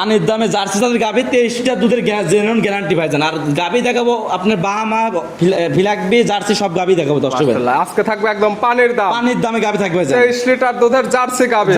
পানির দামে জার্সি জাতের গাভী 23টা দুধের জেনুইন গ্যারান্টি পাইছেন। আর গাভী দেখাবো আপনার বাহামা ফিলাকবি জার্সি সব গাভী দেখাবো দর্শক। আজকে থাকবে একদম পানির দামে গাভী থাকবে 23 লিটার দুধের জার্সি গাভী।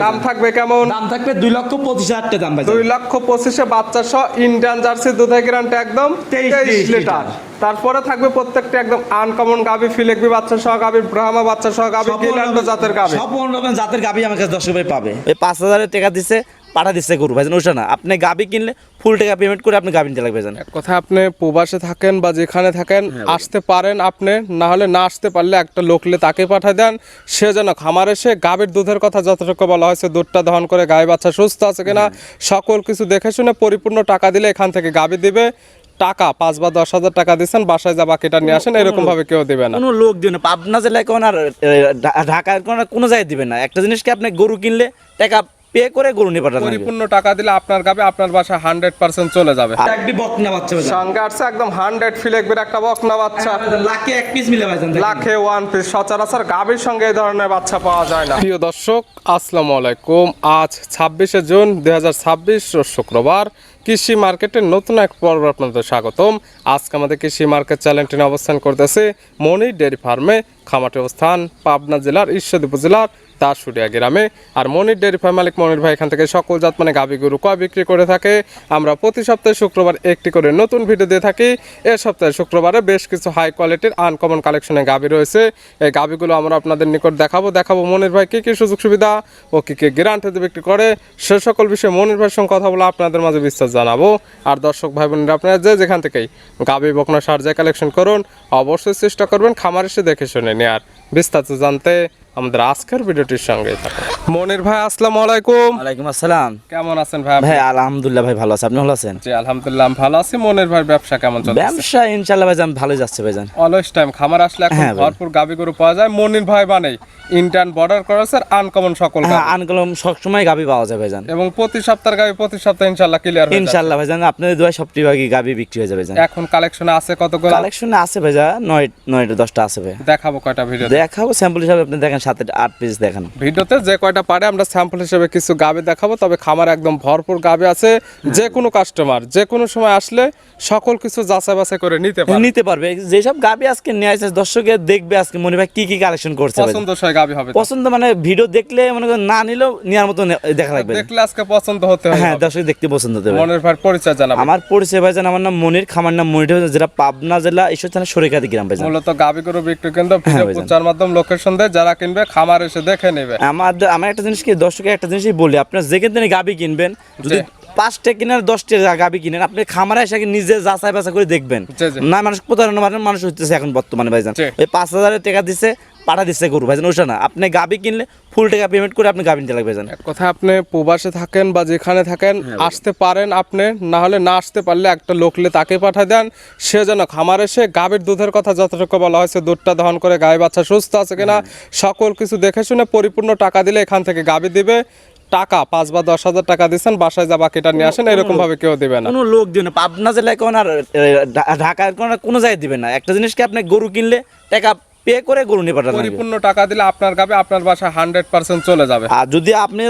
দাম থাকবে কেমন? দাম থাকবে 2,25,000 টাকা দাম পাইছেন। 2,25,000 বাচ্চা সহ ইন্ডিয়ান জার্সি দুধের গ্যারান্টি একদম 23 লিটার। তারপরে থাকবে প্রত্যেকটা একদম আনকমন গাভী, ফিলেকবি বাচ্চা সহ গাভী, ব্রাহ্মা বাচ্চা সহ গাভী, গিরলান্ড জাতের গাভী। সব রকম জাতের গাভী আমার কাছে দর্শক ভাই পাবে। এই 5,000 টাকা দিছে পাঠা দিচ্ছে গরু ভাইজান, ওটা না। আপনি গাভী কিনলে ফুল টাকা পেমেন্ট করে আপনি গাভী নিতে লাগবে ভাইজান। কথা আপনি প্রবাসে থাকেন বা যেখানে থাকেন আসতে পারেন, আপনি না হলে না আসতে পারলে একটা লোকলে তাকে পাঠিয়ে দেন, সে যেন খামার এসে গাভীর দুধের কথা যতটুকু বলা হয়েছে দুধটা দহন করে গায়ে বাচ্চা সুস্থ আছে কিনা সকল কিছু দেখে শুনে পরিপূর্ণ টাকা দিলে এখান থেকে গাভী দিবে। টাকা 5 বা 10,000 টাকা দিচ্ছেন, বাসায় যা বাকিটা নিয়ে আসেন, এরকম ভাবে কেউ দিবে না। কোনো লোক দিবে না, পাবনা জেলায় কোন আর ঢাকার কোনো জায়গায় দিবে না। একটা জিনিস কি আপনি গরু কিনলে টাকা পে করে গরু নিয়ে পাঠান, পরিপূর্ণ টাকা দিলে আপনার গাবে আপনার বাসা 100% চলে যাবে। একটি বকনা বাচ্চা সঙ্গে আছে একদম 100 ফিলেকবির একটা বকনা বাচ্চা, লাখে এক পিস মিলে ভাইজান, লাখে 1 পিস। সচরাচর গাভীর সঙ্গে এই ধরনের বাচ্চা পাওয়া যায় না। প্রিয় দর্শক আসসালামু আলাইকুম। আজ 26শে জুন 2026 শুক্রবার। কৃষি মার্কেটের নতুন এক পর্ব আপনাদের স্বাগতম। আজকে আমাদের কৃষি মার্কেট চ্যানেলটি অবস্থান করতেছে মনির ডেয়ারি ফার্মে। খামারটি অবস্থান পাবনা জেলার ঈশ্বরদী উপজেলার দাসুরিয়া গ্রামে। আর মনির ডেয়ারি ফার্ম মালিক মনির ভাই এখান থেকে সকল জাত মানে গাভী গরু কয় বিক্রি করে থাকে। আমরা প্রতি সপ্তাহে শুক্রবার একটি করে নতুন ভিডিও দিয়ে থাকি। এ সপ্তাহে শুক্রবারে বেশ কিছু হাই কোয়ালিটির আনকমন কালেকশনের গাভী রয়েছে। এই গাভীগুলো আমরা আপনাদের নিকট দেখাবো মনির ভাই কী কী সুযোগ সুবিধা ও কী কী গ্যারান্টিতে বিক্রি করে, সে সকল বিষয়ে মনির ভাইয়ের সঙ্গে কথা বলে আপনাদের মাঝে বিস্তার জানাবো। আর দর্শক ভাই বোনেরা আপনারা যেখান থেকেই গাভী বকনা সার যায় কালেকশন করুন, অবশ্যই চেষ্টা করবেন খামার এসে দেখে শুনে নেয়ার। বিস্তারিত জানতে আমাদের আজকের ভিডিওটির সঙ্গে থাকুন। মনির ভাই আসসালামু আলাইকুম। ওয়ালাইকুম আসসালাম। কেমন আছেন ভাই? ভাই আলহামদুলিল্লাহ ভাই ভালো আছি, আপনি ভালো আছেন? জি আলহামদুলিল্লাহ আমি ভালো আছি। মনির ভাই ব্যবসা কেমন চলছে? ব্যবসা ইনশাআল্লাহ ভাইজান ভালোই যাচ্ছে ভাইজান। অলওয়েজ টাইম খামার আসলে এখন ভরপুর গাভী গরু পাওয়া যায়। মনির ভাই মানে ইন্ডিয়ান বর্ডার ক্রসের আনকমন সকল গাভী। হ্যাঁ আনকমন সব সময় গাভী পাওয়া যায় ভাইজান, এবং প্রতি সপ্তাহের গাভী প্রতি সপ্তাহে ইনশাআল্লাহ ক্লিয়ার হবে ইনশাআল্লাহ ভাইজান। আপনাদের দোয়া সবটি ভাগই গাভী বিক্রি হয়ে যাবে ভাইজান। এখন কালেকশনে আছে কতগুলো? কালেকশনে আছে ভাইজান 9টা 10টা আছে ভাই। দেখাবো কয়টা ভিডিও? দেখাবো স্যাম্পল হিসাবে, আপনি দেখেন 7-8 পিস দেখান। ভিডিওতে যে কয়টা পারে আমরা স্যাম্পল হিসেবে কিছু গাভী দেখাবো। তবে খামার একদম ভরপুর গাভী আছে, যে কোনো কাস্টমার যে কোনো সময় আসলে সকল কিছু যাচাই বাছাই করে নিতে পারবে। যেসব গাভী আজকে নিয়ে আসছে দর্শকে দেখবে আজকে মনির ভাই কি কি কালেকশন করছে, পছন্দসই গাভী হবে। পছন্দ মানে ভিডিও দেখলে মনে করেন না নিলেও নেওয়ার মতো দেখা লাগবে, দেখলে আজকে পছন্দ হতে হবে। হ্যাঁ দর্শক দেখতে পছন্দ হবে। মনির ভাই পরিচয় জানাবো। আমার পরিচয় ভাইজান, আমার নাম মনির, খামার নাম মনির, যেটা পাবনা জেলা ঈশ্বর থানা সরিকাদি গ্রাম ভাইজান। মূলত গাভী গরু বিক্রি কেন্দ্র, ভিডিও প্রচার মাধ্যম, লোকেশন দেয়, যারা কিনবে খামার এসে দেখে নেবে। আমার একটা জিনিস কি দর্শকের একটা জিনিসই বলি, আপনার যেখান থেকে গাভী কিনবেন যদি 5টা কিনেন 10টা গাভী কিনেন, আপনি খামারে এসে নিজে যাচাই বাছাই করে দেখবেন না। মানুষ প্রতারণা মানুষ হচ্ছে এখন বর্তমানে ভাইজান। ওই 5,000 টাকা দিচ্ছে পাঠা দিচ্ছে গরু ভাইজান, ওটা না। আপনি গাভী কিনলে ফুল টাকা পেমেন্ট করে আপনি গাভী নিতে লাগবে ভাইজান। কথা আপনি প্রবাসে থাকেন বা যেখানে থাকেন আসতে পারেন, আপনি না হলে না আসতে পারলে একটা লোকলে তাকে পাঠিয়ে দেন, সে যেন খামার এসে গাভীর দুধের কথা যতটুকু বলা হয়েছে দুধটা দহন করে গায়ে বাচ্চা সুস্থ আছে কিনা সকল কিছু দেখে শুনে পরিপূর্ণ টাকা দিলে এখান থেকে গাভী দিবে। টাকা 5 বা 10,000 টাকা দিচ্ছেন, বাসায় যা বাকিটা নিয়ে আসেন, এরকম ভাবে কেউ দিবে না। কোনো লোক দিবে না, পাবনা জেলায় কোন আর ঢাকার কোনো জায়গায় দিবে না। একটা জিনিস কি আপনি গরু কিনলে টাকা পে করে গরু নিয়ে পাঠান, পরিপূর্ণ টাকা দিলে আপনার গাবে আপনার বাসা 100% চলে যাবে। আর যদি আপনি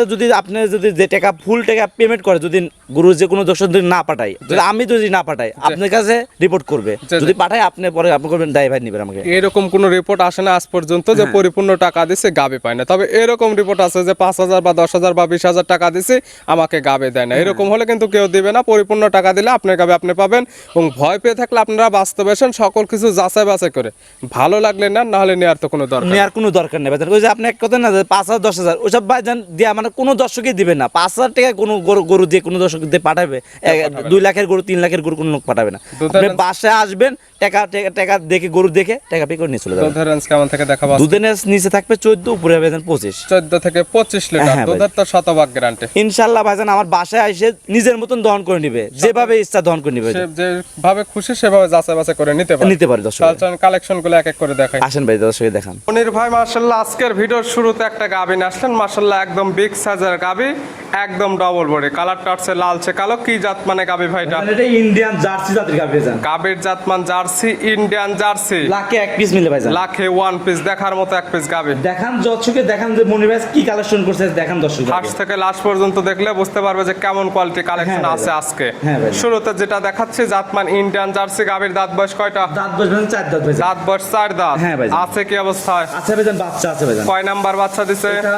যে টাকা ফুল টাকা পেমেন্ট করে, যদি গরু যে কোনো দর্শক যদি না পাঠাই, যদি আমি যদি না পাঠাই আপনার কাছে রিপোর্ট করবে, যদি পাঠাই আপনি পরে আপনি করবেন ড্রাইভার নিবেন আমাকে। এরকম কোনো রিপোর্ট আসে না আজ পর্যন্ত যে পরিপূর্ণ টাকা দিছে গাবে পায় না। তবে এরকম রিপোর্ট আছে যে 5,000 বা 10,000 বা 20,000 টাকা দিছে আমাকে গাবে দেয় না, এরকম হলে কিন্তু কেউ দিবে না। পরিপূর্ণ টাকা দিলে আপনার গাবে আপনি পাবেন। এবং ভয় পেয়ে থাকলে আপনারা বাস্তবে আসেন, সকল কিছু যাচাই বাছাই করে ভালো লাগলে না, না হলে নেওয়ার তো কোনো দরকার নেই ভাইজান। ওই যে আপনি এক কথা না 5,000 10,000 ওইসব ভাইজান দিয়ে মানে কোনো দর্শকই দিবে না। 5,000 টাকা কোনো গরু দিয়ে কোনো দর্শক দিয়ে পাঠাবে, 2 লাখের গরু 3 লাখের গরু কোনো লোক পাঠাবে না। আপনি বাসায় আসবেন, টাকা দেখে গরু দেখে টাকা পে করে নিয়ে চলে যাবেন। দুধের রেঞ্জ কেমন থেকে দেখাবো? দুধের নিচে থাকবে 14, উপরে ভাইজান 25। 14 থেকে 25 লিটার দুধের তো শতভাগ গ্যারান্টি ইনশাআল্লাহ ভাইজান। আমার বাসায় এসে নিজের মতন দহন করে নিবে, যেভাবে ইচ্ছা দহন করে নিবে, যেভাবে খুশি সেভাবে যাচাই বাছাই করে নিতে পারে দর্শক। কালেকশন গুলো এক এক করে দেখাই। আসেন ভাই দর্শক দেখান। মনির ভাই মাশাআল্লাহ আজকের ভিডিওর শুরুতে একটা গাভী নিয়ে আসলেন, মাশাআল্লাহ একদম বিগ সাইজের গাভী, একদম ডবল বডি, কালারটা হচ্ছে লালচে কালো। কি জাত মানে গাভী ভাইটা? এটা ইন্ডিয়ান জার্সি জাতের গাভী ভাইজান। গাভীর জাত মান জার্সি, ইন্ডিয়ান জার্সি। লাখে এক পিস মিলে ভাইজান। লাখে ওয়ান পিস, দেখার মতো এক পিস গাভী। দেখান দর্শককে, দেখান যে মনির ভাই কি কালেকশন করছে, দেখান দর্শক। ফার্স্ট থেকে লাস্ট পর্যন্ত দেখলে বুঝতে পারবে যে কেমন কোয়ালিটি কালেকশন হ্যাঁ আছে আজকে। হ্যাঁ ভাই। শুরুতে যেটা দেখাচ্ছি জাতমান ইন্ডিয়ান জার্সি গাভীর দাঁত বয়স কয়টা? দাঁত বসবেন 4 দাঁত ভাইজান। দাঁত বয়স 4 দাঁত। হ্যাঁ ভাই। আছে কি অবস্থায়? আছে ভাইজান, বাচ্চা আছে ভাইজান। কয় নাম্বার বাচ্চা দিছে? এটা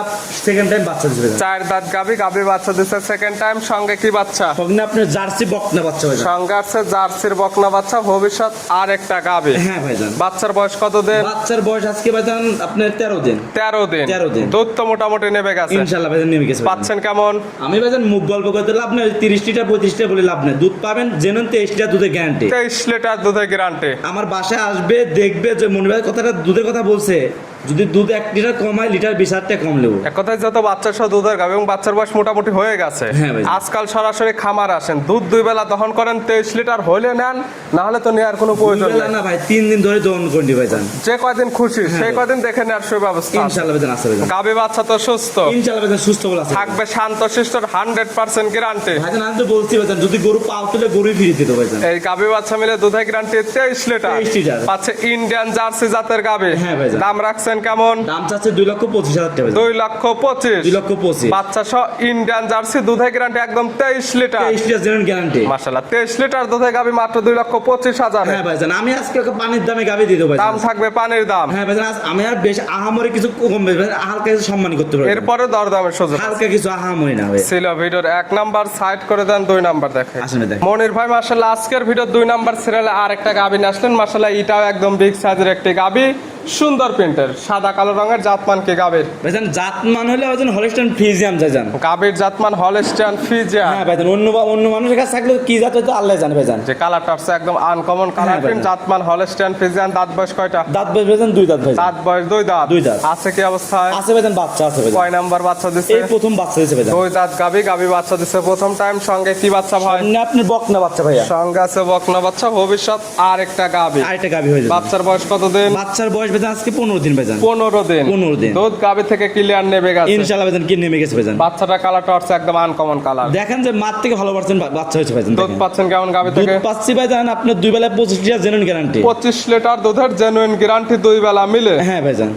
সেকেন্ড টাইম বাচ্চা দিছে ভাইজান। 4 দাঁত গাভী, গাভী বাচ্চা দিছে সেকেন্ড টাইম। সঙ্গে কি বাচ্চা? সঙ্গে আপনার জার্সি বকনা বাচ্চা ভাইজান। সঙ্গে আছে জার্সির বকনা বাচ্চা, ভবিষ্যৎ আর একটা গাভী। হ্যাঁ ভাইজান। বাচ্চার বয়স কত দিন? বাচ্চার বয়স আজকে ভাইজান আপনার 13 দিন। 13 দিন। 13 দিন। দুধ তো মোটামুটি নেবে গেছে ইনশাআল্লাহ ভাইজান, নেমে গেছে। পাচ্ছেন কেমন? আমি ভাইজান মুখ গল্প করতে লাভ নেই, 30 লিটার 35 লিটার বলে লাভ নেই। দুধ পাবেন জেনুইন 23 লিটার দুধের গ্যারান্টি। 23 লিটার দুধের গ্যারান্টি। আমার বাসায় আসবে, দেখবে যে মনির ভাই কথাটা দুধের কথা বলছে, যদি দুধ 1 লিটার কম হয়, লিটার 20 টাকা কম নেবো। এক কথায় যত বাচ্চার সহ দুধের গাভী এবং বাচ্চার বয়স মোটামুটি হয়ে গেছে। হ্যাঁ ভাই। আজকাল সরাসরি খামার আসেন, দুধ 2 বেলা দহন করেন, 23 লিটার হলে নেন, না হলে তো নেওয়ার কোনো প্রয়োজন নেই। না ভাই, 3 দিন ধরে দহন করে নিই ভাইজান। যে কয়দিন খুশি সেই কয়দিন দেখে নেওয়ার সুব্যবস্থা আছে। ইনশাআল্লাহ ভাইজান আছে ভাইজান। গাভী বাচ্চা তো সুস্থ, ইনশাআল্লাহ ভাইজান সুস্থ বলে আছে। থাকবে শান্ত শিষ্টর 100% গ্যারান্টি। ভাইজান আমি তো বলছি ভাইজান, যদি গরু পাও তুলে গরুই ফিরে দিত ভাইজান। এই গাভী বাচ্চা মিলে দুধের গ্যারান্টি 23 লিটার। 23 লিটার। পাচ্ছে ইন্ডিয়ান জার্সি জাতের গাভী। হ্যাঁ ভাইজান। দাম রাখছেন কেমন? দাম চাচ্ছে 2,25,000 টাকা ভাইজান। 2,25,000। 2,25,000। বাচ্চা সহ ইন্ডিয়ান জার্সি দুধের গ্যারান্টি একদম 23 লিটার। 23 litre genuine guarantee. মাশাআল্লাহ 23 লিটার দুধের গাভী মাত্র 2,25,000। হ্যাঁ ভাইজান, আমি আজকে ওকে পানির দামে গাবি দিয়ে দেবো ভাইজান। দাম থাকবে পানির দাম। হ্যাঁ ভাইজান, আমি আর বেশ আহামরি কিছু কমবে ভাইজান, হালকা কিছু সম্মান করতে পারবো। এরপরে দরদামের সুযোগ হালকা কিছু আহামরি না ভাই। ছিল ভিডিওর 1 নাম্বার সাইড করে দেন, 2 নাম্বার দেখেন। আসলে দেখ মনির ভাই মাশাআল্লাহ আজকের ভিডিও 2 নাম্বার সিরিয়ালে আরেকটা গাভী নিয়ে আসলেন। মাশাআল্লাহ এটাও একদম বিগ সাইজের একটি গাভী, সুন্দর প্রিন্টের, সাদা কালো রঙের। জাতমান কি গাভীর? ভাইজান জাতমান হলে ভাইজান হলস্টাইন ফ্রিজিয়ান ভাইজান। গাভীর জাতমান হলস্টাইন ফ্রিজিয়ান। হ্যাঁ ভাইজান, অন্য মানুষের কাছে থাকলে কি জাত হয়তো আল্লাহ জানে ভাইজান। যে কালারটা আছে একদম আনকমন কালার হ্যাঁ প্রিন্ট, ভাইজান। জাতমান হলস্টাইন ফ্রিজিয়ান। দাঁত বয়স কয়টা? দাঁত বয়স ভাইজান 2 দাঁত ভাইজান। দাঁত বয়স 2 দাঁত। 2 দাঁত। আছে কি অবস্থায়? আছে ভাইজান, বাচ্চা আছে ভাইজান। কয় নাম্বার বাচ্চা দিছে? এই প্রথম বাচ্চা দিয়েছে ভাইজান। 2 দাঁত গাভী, গাভী বাচ্চা দিছে প্রথম টাইম। সঙ্গে কি বাচ্চা ভাই? না আপনি বকনা বাচ্চা ভাইয়া। সঙ্গে আছে বকনা বাচ্চা, ভবিষ্যৎ আর একটা গাভী। আরেকটা গাবি হয়ে যাবে। বাচ্চার বয়স কত দিন? বাচ্চার বয়স ভাইজান আজকে 15 দিন ভাইজান। 15 দিন। 15 দিন। দুধ গাভী থেকে ক্লিয়ার নেবে গেছে ইনশাআল্লাহ ভাইজান, কি নেমে গেছে ভাইজান। বাচ্চাটা কালারটা হচ্ছে একদম আনকমন কালার। দেখেন যে মাঠ থেকে ভালো পার্সেন্ট বাচ্চা হয়েছে ভাইজান। দুধ দেখেন। পাচ্ছেন কেমন গাভী দুধ থেকে? পাচ্ছি ভাইজান আপনার 2 বেলায় 25 লিটার জেনুইন গ্যারান্টি। 25 লিটার দুধের জেনুইন গ্যারান্টি 2 বেলা মিলে। হ্যাঁ ভাইজান।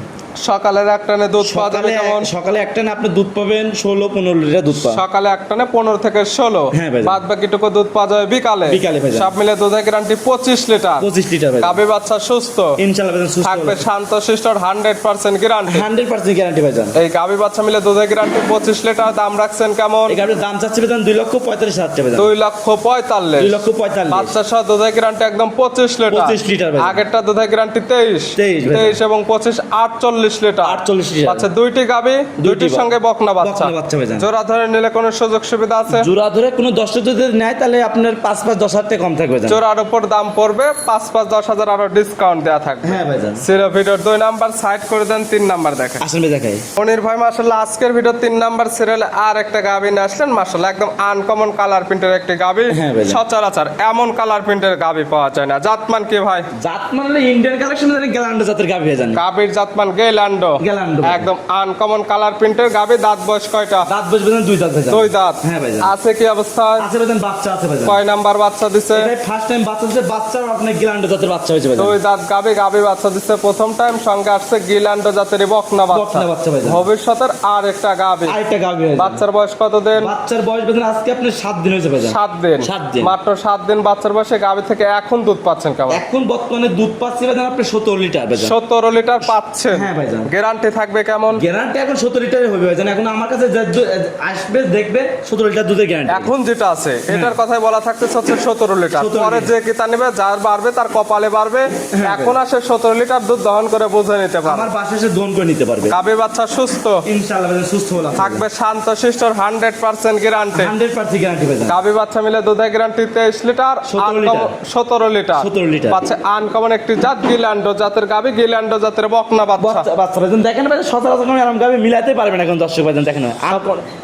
সকালের এক টানে দুধ পাওয়া যাবে কেমন? সকালে একটা না আপনি দুধ পাবেন 16-15 লিটার দুধ পাবেন। সকালে এক টানে 15 থেকে 16। হ্যাঁ ভাইজান। বাদ বাকিটুকু দুধ পাওয়া যাবে বিকালে। বিকালে ভাইজান। সব মিলে দুধের গ্যারান্টি 25 লিটার। 25 লিটার ভাইজান। গাভী বাচ্চা সুস্থ, ইনশাআল্লাহ ভাইজান সুস্থ থাকবে হবে। শান্ত শিষ্টর 100% গ্যারান্টি। 100% গ্যারান্টি ভাইজান। এই গাভী বাচ্চা মিলে দুধের গ্যারান্টি 25 লিটার। দাম রাখছেন কেমন? এই গাড়ির দাম চাচ্ছি ভাইজান 2,45,000 টাকা ভাইজান। 2,45,000। 2,45,000। বাচ্চা সহ দুধের গ্যারান্টি একদম 25 লিটার। 25 লিটার ভাইজান। আগেরটা দুধের গ্যারান্টি 23। 23 ভাইজান। 23 এবং 25 48 লিটার। 48 লিটার। আচ্ছা দুইটি গাভী, দুইটির সঙ্গে বকনা বাচ্চা। বকনা বাচ্চা ভাইজান। জোড়া ধরে নিলে কোনো সুযোগ সুবিধা আছে? জোড়া ধরে কোনো 10 যদি নেয় তাহলে আপনার 5-10 টাকা কম থাকবে ভাইজান। জোড়ার উপর দাম পড়বে 5-10 হাজার আরো ডিসকাউন্ট দেওয়া থাকবে। হ্যাঁ ভাইজান। সিরো ভিডিওর 2 নাম্বার সাইড করে দেন, 3 নাম্বার দেখেন। আসলে ভাই দেখাই। মনির ভাই মাশাআল্লাহ আজকের ভিডিও 3 নাম্বার সিরিয়ালে আর একটা গাভী নিয়ে আসলেন। মাশাআল্লাহ একদম আনকমন কালার প্রিন্টের একটি গাভী। হ্যাঁ ভাইজান। সচরাচর এমন কালার প্রিন্টের গাভী পাওয়া যায় না। জাতমান কি ভাই? জাতমান হলে ইন্ডিয়ান কালেকশন জানি গ্যালান্ডো জাতের গাভী ভাইজান। গাভীর জাতমান গেলান্ডো। গেলান্ডো। একদম আনকমন কালার প্রিন্টের গাভী। দাঁত বয়স কয়টা? দাঁত বয়স ভাইজান 2 দাঁত ভাইজান। 2 দাঁত। হ্যাঁ ভাইজান। আছে কি অবস্থায়? আছে ভাইজান, বাচ্চা আছে ভাইজান। কয় নাম্বার বাচ্চা দিছে? এটাই ফার্স্ট টাইম বাচ্চা দিচ্ছে। বাচ্চার আপনার গ্যালান্ডো জাতের বাচ্চা হয়েছে ভাইজান। 2 দাঁত গাভী, গাভী বাচ্চা দিচ্ছে প্রথম টাইম। সঙ্গে আসছে গিলান্ডো জাতের বকনা বাচ্চা। বকনা বাচ্চা ভাইজান। ভবিষ্যতের আর একটা গাভী। আরেকটা গাভী ভাইজান। বাচ্চার বয়স কত দিন? বাচ্চার বয়স ভাইজান আজকে আপনার 7 দিন হয়েছে ভাইজান। 7 দিন। 7 দিন। মাত্র 7 দিন বাচ্চার বয়সে গাভী থেকে এখন দুধ পাচ্ছেন কেমন? এখন বর্তমানে দুধ পাচ্ছি ভাইজান আপনি 17 লিটার ভাইজান। 17 লিটার পাচ্ছেন। হ্যাঁ ভাইজান। গ্যারান্টি থাকবে কেমন? গ্যারান্টি এখন 17 লিটারই হবে ভাইজান। এখন আমার কাছে আসবে দেখবে 17 লিটার দুধের গ্যারান্টি। এখন যেটা আছে এটার কথাই বলা থাকতেছে হচ্ছে 17 লিটার। 17 পরে যে কিতা নেবে যার বাড়বে তার কপালে বাড়বে। এখন আসে 17 লিটার দুধ দহন করে বুঝে নিতে পারবে। আমার বাসায় এসে দোন করে নিতে পারবে। গাভী বাচ্চা সুস্থ, ইনশাআল্লাহ ভাইজান সুস্থ হলাম। থাকবে শান্ত শিষ্টর 100% গ্যারান্টি। 100% গ্যারান্টি ভাইজান। গাভী বাচ্চা মিলে দুধের guarantee 23 litre. 17 litre. 17 litre. 17 litre. পাচ্ছে আনকমন একটি জাত গিল্যান্ডো জাতের গাভী, গিল্যান্ডো জাতের বকনা বাচ্চা। বাচ্চা ভাইজান দেখেন ভাই, সচরাচর কোনো এরকম গাবি মিলাতে পারবেন এখন দর্শক ভাইজান দেখেন।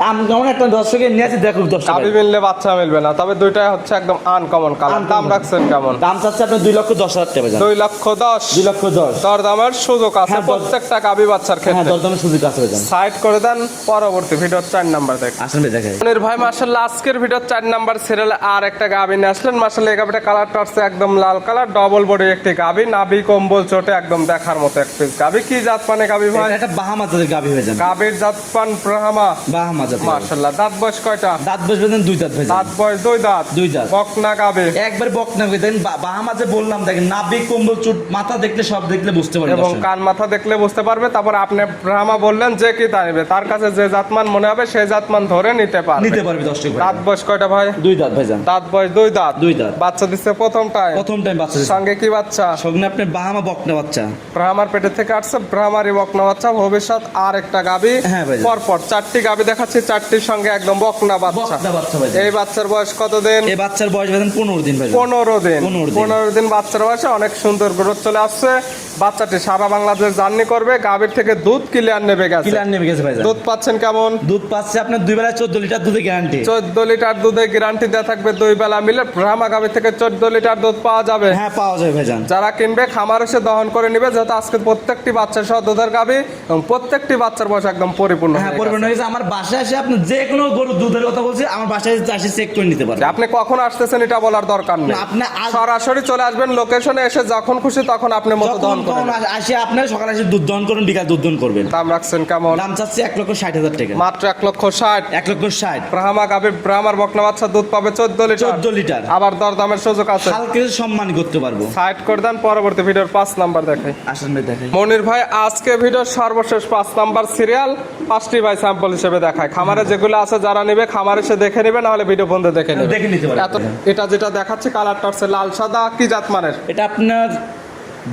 আমি যেমন একটা দর্শকের নিয়ে আছি দেখুন দর্শক গাবি মিললে বাচ্চা মিলবে না, তবে দুইটাই হচ্ছে একদম আনকমন কালার। দাম রাখছেন কেমন? দাম চাচ্ছে আপনার 2,10,000 টাকা ভাইজান। 2,10,000। 2,10,000 দরদামের সুযোগ আছে হ্যাঁ, প্রত্যেকটা গাবি বাচ্চার হ্যাঁ, ক্ষেত্রে। দরদামের সুযোগ আছে ভাইজান। সাইড করে দেন, পরবর্তী ভিডিও 4 নাম্বার দেখ। আসেন ভাই দেখাই। মনির ভাই মাশাআল্লাহ আজকের ভিডিও 4 নাম্বার সিরিয়ালে আর একটা গাবি নিয়ে আসলেন। মাশাআল্লাহ এই গাবিটা কালারটা হচ্ছে একদম লাল কালার, ডবল বডি একটি গাবি, নাভি কম্বল চোটে একদম দেখার মতো এক পিস গাবি। কি জাত মানে গাবি ভাই? এটা একটা বাহামা জাতের গাবি ভাইজান। গাবির জাত পান ব্রাহ্মা। বাহামা জাতের। মাশাআল্লাহ দাঁত বয়স কয়টা? দাঁত বয়স ভাইজান 2 দাঁত ভাইজান। দাঁত বয়স 2 দাঁত। 2 দাঁত। বকনা গাবি। একবার বকনা ভাই দেখেন, বাহামা যে বললাম দেখেন, নাভি কম্বল চুট মাথা দেখলে সব দেখলে বুঝতে পারবেন এবং কান মাথা দেখলে বুঝতে পারবে। তারপর আপনি ব্রাহ্মা বললেন যে কি তা নেবে, তার কাছে যে জাতমান মনে হবে সেই জাতমান ধরে নিতে পারবে। নিতে পারবে দর্শক ভাই। দাঁত বয়স কয়টা ভাই? 2 দাঁত ভাইজান। দাঁত বয়স 2 দাঁত। 2 দাঁত। বাচ্চা দিচ্ছে প্রথম টাইম। বাচ্চা দিছে। সঙ্গে কি বাচ্চা? সঙ্গে আপনি বাহামা বকনা বাচ্চা। ব্রাহ্মার পেটে থেকে আসছে, ব্রাহ্মারই বকনা বাচ্চা। ভবিষ্যৎ আর একটা গাবি। হ্যাঁ ভাই। পরপর 4টি গাবি দেখাচ্ছি, 4টির সঙ্গে একদম বকনা বাচ্চা। বকনা বাচ্চা ভাইজান। এই বাচ্চার বয়স কত দিন? এই বাচ্চার বয়স ভাইজান 15 দিন ভাইজান। 15 দিন। 15 দিন। 15 দিন বাচ্চার বয়সে অনেক সুন্দর গ্রোথ চলে আসছে। বাচ্চাটি সারা বাংলাদেশ জার্নি করবে। গাবির থেকে দুধ ক্লিয়ার নেবে গেছে। ক্লিয়ার নেমে গেছে ভাইজান। দুধ পাচ্ছেন কেমন? দুধ পাচ্ছে আপনার 2 বেলায় 14 লিটার দুধে গ্যারান্টি। 14 লিটার দুধে গ্যারান্টি দেওয়া থাকবে 2 বেলা মিলে। ব্রাহ্মা গাবি থেকে 14 লিটার দুধ পাওয়া যাবে। হ্যাঁ, পাওয়া যাবে ভাইজান। যারা কিনবে খামার এসে দহন করে নিবে, যেহেতু আজকে প্রত্যেকটি বাচ্চা সহ দুধের গাবি এবং প্রত্যেকটি বাচ্চার বয়স একদম পরিপূর্ণ। হ্যাঁ, পরিপূর্ণ হয়েছে। আমার বাসায় এসে আপনি যে কোনো গরুর দুধের কথা বলছি, আমার বাসায় এসে চেক করে নিতে পারবেন। আপনি কখন আসতেছেন এটা বলার দরকার নেই, আপনি সরাসরি চলে আসবেন লোকেশনে, এসে যখন খুশি তখন আপনি মতো দহন করবেন। আসে আপনার সকালে এসে দুধ দহন করুন, বিকাল দুধ দহন করবেন। দাম রাখছেন কেমন? দাম চাচ্ছি 1,60,000 টাকা। মাত্র 1,60,000। 1,60,000। ব্রাহ্মা গাবি, ব্রাহ্মার বকনা বাচ্চা দুধ পাবে 14 লিটার। 14 লিটার। আবার দরদামের সুযোগ আছে। হালকা সম্মান করতে পারবো। সাইড করে দেন, পরবর্তী ভিডিওর 5 নাম্বার দেখাই। আসেন ভাই দেখাই। মনির ভাই আজকে ভিডিওর সর্বশেষ 5 নাম্বার সিরিয়াল 5টি ভাই স্যাম্পল হিসেবে দেখায়। খামারে যেগুলো আছে যারা নেবে খামারে এসে দেখে নেবে, না হলে ভিডিও বন্ধ দেখে নেবে। দেখে নিতে পারবেন। এটা যেটা দেখাচ্ছে কালারটা হচ্ছে লাল সাদা। কি জাত মানের? এটা আপনার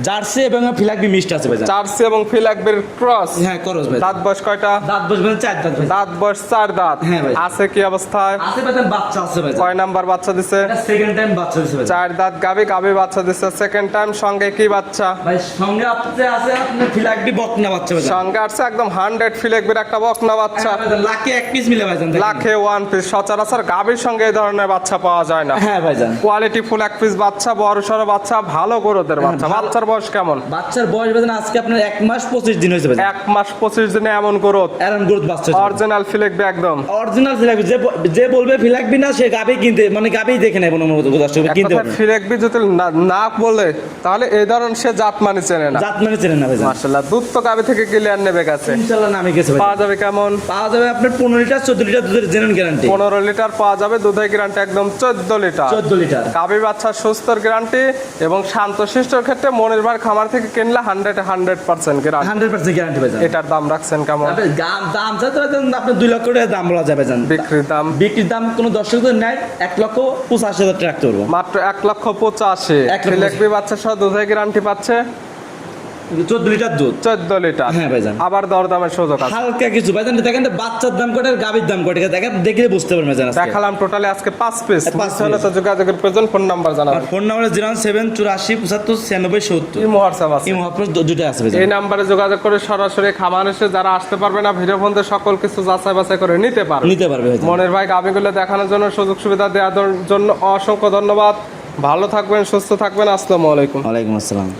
জার্সি এবং ফিলাকবি মিক্সড আছে ভাইজান। জার্সি এবং ফিলাকবির ক্রস। হ্যাঁ, করস ভাই। দাঁত বয়স কয়টা? দাঁত বয়স ভাই 4 দাঁত ভাই। দাঁত বয়স 4 দাঁত। হ্যাঁ ভাই। আছে কি অবস্থায়? আছে ভাইজান, বাচ্চা আছে ভাইজান। কয় নাম্বার বাচ্চা দিছে? এটা সেকেন্ড টাইম বাচ্চা দিছে ভাইজান। 4 দাঁত গাবি, গাবি বাচ্চা দিছে সেকেন্ড টাইম। সঙ্গে কি বাচ্চা? ভাই সঙ্গে আপনি আছে আপনার ফিলাকবি বকনা বাচ্চা ভাইজান। সঙ্গে আছে একদম 100 ফিলাকবির একটা বকনা বাচ্চা। হ্যাঁ ভাইজান, লাখে 1 পিস মিলে ভাইজান। দেখেন। লাখে 1 পিস। সচরাচর গাবির সঙ্গে এই ধরনের বাচ্চা পাওয়া যায় না। হ্যাঁ ভাইজান। কোয়ালিটি ফুল 1 পিস বাচ্চা, বড় সড়ো বাচ্চা, ভালো গ্রোথের বাচ্চা। বাচ্চার বয়স কেমন? বাচ্চার বয়স ভাইজান আজকে আপনার 1 মাস 25 দিন হয়েছে ভাইজান। 1 মাস 25 দিনে এমন গ্রোথ। এরন গ্রোথ বাচ্চা। অরিজিনাল ফিলাকবি একদম। অরিজিনাল ফিলাকবি। যে বলবে ফিলাকবি না, সে গাবি কিনতে মানে গাবি দেখে নেব না মতো দর্শক কিনতে পারবে। ফিলাকবি যদি না বলে তাহলে এই ধরনের সে জাত মানে চেনে না। জাত মানে চেনেন না ভাইজান। মাশাআল্লাহ দুধ তো গাবি থেকে ক্লিয়ার নেবে গেছে। ইনশাআল্লাহ নামে গেছে ভাই। পাওয়া যাবে কেমন? পাওয়া যাবে আপনার 15 লিটার 14 লিটার দুধের জেনুইন গ্যারান্টি। 15 লিটার পাওয়া যাবে, দুধের গ্যারান্টি একদম 14 লিটার। 14 লিটার। গাবি বাচ্চা সুস্থর গ্যারান্টি এবং শান্তশিষ্টর ক্ষেত্রে মনির ভাই খামার থেকে কিনলে 100% গ্যারান্টি। 100% গ্যারান্টি ভাইজান। এটার দাম রাখছেন কেমন? আপনি দাম চাইতে আপনি 2 লক্ষ টাকা দাম বলা যাবে জান। বিক্রির দাম? বিক্রির দাম কোন দর্শক যদি নেয় 1,85,000 টাকা রাখতে পারবো। মাত্র 1,85,000। ফিলাকবি বাচ্চা সহ দুধের গ্যারান্টি পাচ্ছে 14 লিটার দুধ। 14 লিটার। হ্যাঁ ভাইজান। আবার দরদামের সুযোগ আছে। হালকা কিছু ভাইজান। দেখেন বাচ্চার দাম কত আর গাবির দাম কত, দেখেন দেখলে বুঝতে পারবেন ভাইজান। দেখালাম টোটালি আজকে 5 পিস। 5 হলে তো যোগাযোগের প্রয়োজন। ফোন নাম্বার জানাবেন। Phone number 0784759670। এই হোয়াটসঅ্যাপ আছে। এই মহাপ্রস দুটো আছে ভাইজান। এই নাম্বারে যোগাযোগ করে সরাসরি খামার এসে যারা আসতে পারবে না ভিডিও ফোনতে সকল কিছু যাচাই বাছাই করে নিতে পারবে। ভাইজান। মনের ভাই গাবিগুলো দেখানোর জন্য, সুযোগ সুবিধা দেওয়ার জন্য অসংখ্য ধন্যবাদ। ভালো থাকবেন, সুস্থ থাকবেন। আসসালামু আলাইকুম। ওয়ালাইকুম আসসালাম।